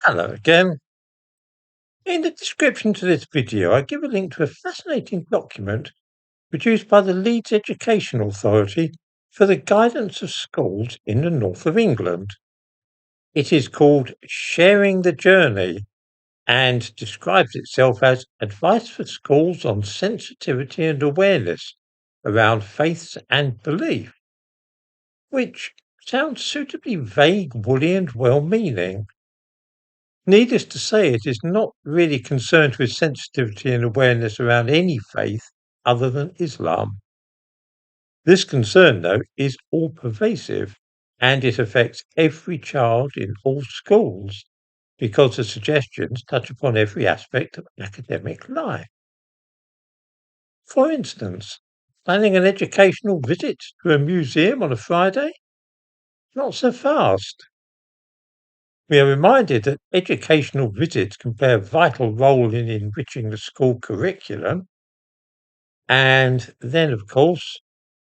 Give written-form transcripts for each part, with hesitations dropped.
Hello again. In the description to this video, I give a link to a fascinating document produced by the Leeds Education Authority for the guidance of schools in the north of England. It is called Sharing the Journey and describes itself as advice for schools on sensitivity and awareness around faiths and belief, which sounds suitably vague, woolly, and well-meaning. Needless to say, it is not really concerned with sensitivity and awareness around any faith other than Islam. This concern, though, is all pervasive and it affects every child in all schools because the suggestions touch upon every aspect of academic life. For instance, planning an educational visit to a museum on a Friday? Not so fast. We are reminded that educational visits can play a vital role in enriching the school curriculum. And then, of course,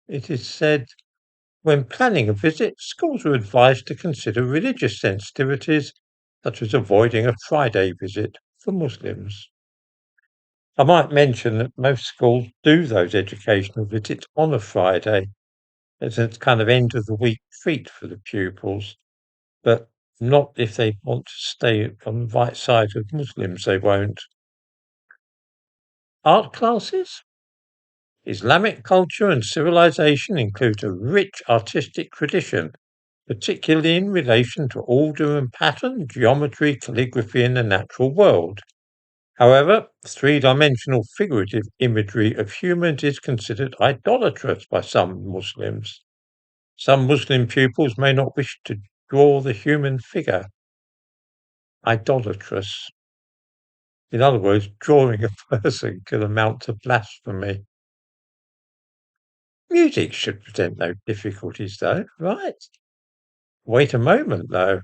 it is said when planning a visit, schools are advised to consider religious sensitivities, such as avoiding a Friday visit for Muslims. I might mention that most schools do those educational visits on a Friday as a kind of end of the week treat for the pupils, but not if they want to stay on the right side of Muslims, they won't. Art classes? Islamic culture and civilization include a rich artistic tradition, particularly in relation to order and pattern, geometry, calligraphy, and the natural world. However, three-dimensional figurative imagery of humans is considered idolatrous by some Muslims. Some Muslim pupils may not wish to draw the human figure. Idolatrous. In other words, drawing a person can amount to blasphemy. Music should present no difficulties, though, right? Wait a moment, though.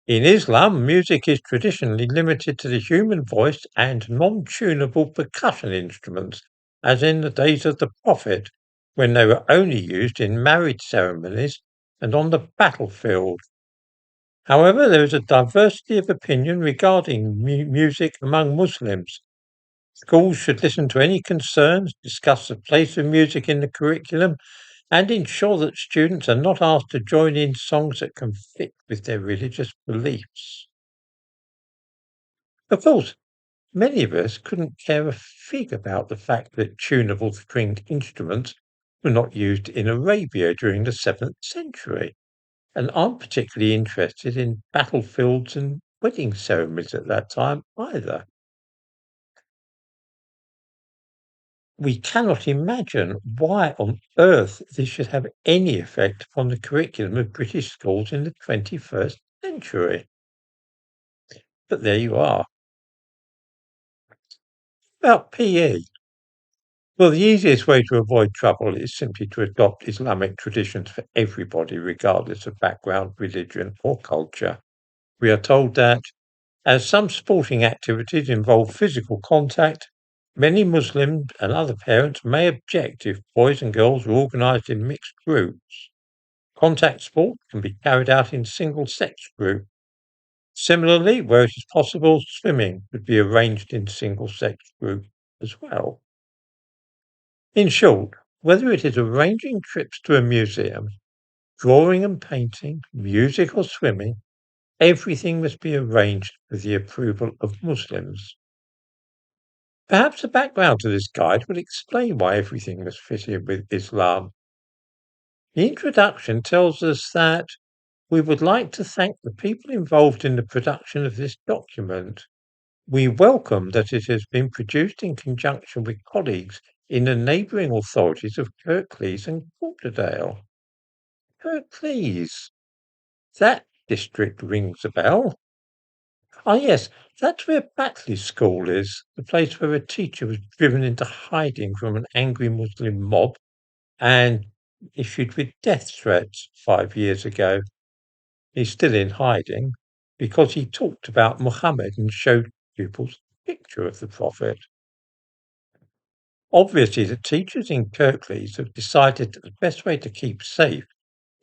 In Islam, music is traditionally limited to the human voice and non-tunable percussion instruments, as in the days of the Prophet, when they were only used in marriage ceremonies and on the battlefield. However, there is a diversity of opinion regarding music among Muslims. Schools should listen to any concerns, discuss the place of music in the curriculum, and ensure that students are not asked to join in songs that conflict with their religious beliefs. Of course, many of us couldn't care a fig about the fact that tunable stringed instruments were not used in Arabia during the 7th century, and aren't particularly interested in battlefields and wedding ceremonies at that time either. We cannot imagine why on earth this should have any effect upon the curriculum of British schools in the 21st century. But there you are. About PE. Well, the easiest way to avoid trouble is simply to adopt Islamic traditions for everybody, regardless of background, religion, or culture. We are told that as some sporting activities involve physical contact, many Muslims and other parents may object if boys and girls are organised in mixed groups. Contact sport can be carried out in single-sex groups. Similarly, where it is possible, swimming could be arranged in single-sex groups as well. In short, whether it is arranging trips to a museum, drawing and painting, music or swimming, everything must be arranged with the approval of Muslims. Perhaps the background to this guide will explain why everything must fit in with Islam. The introduction tells us that we would like to thank the people involved in the production of this document. We welcome that it has been produced in conjunction with colleagues in the neighbouring authorities of Kirklees and Quarterdale. Kirklees. That district rings a bell. Ah, yes, that's where Batley School is, the place where a teacher was driven into hiding from an angry Muslim mob and issued with death threats 5 years ago. He's still in hiding because he talked about Muhammad and showed pupils a picture of the Prophet. Obviously, the teachers in Kirklees have decided that the best way to keep safe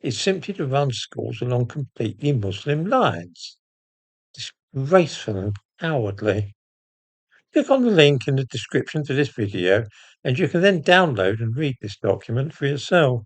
is simply to run schools along completely Muslim lines. graceful and cowardly. Click on the link in the description to this video and you can then download and read this document for yourself.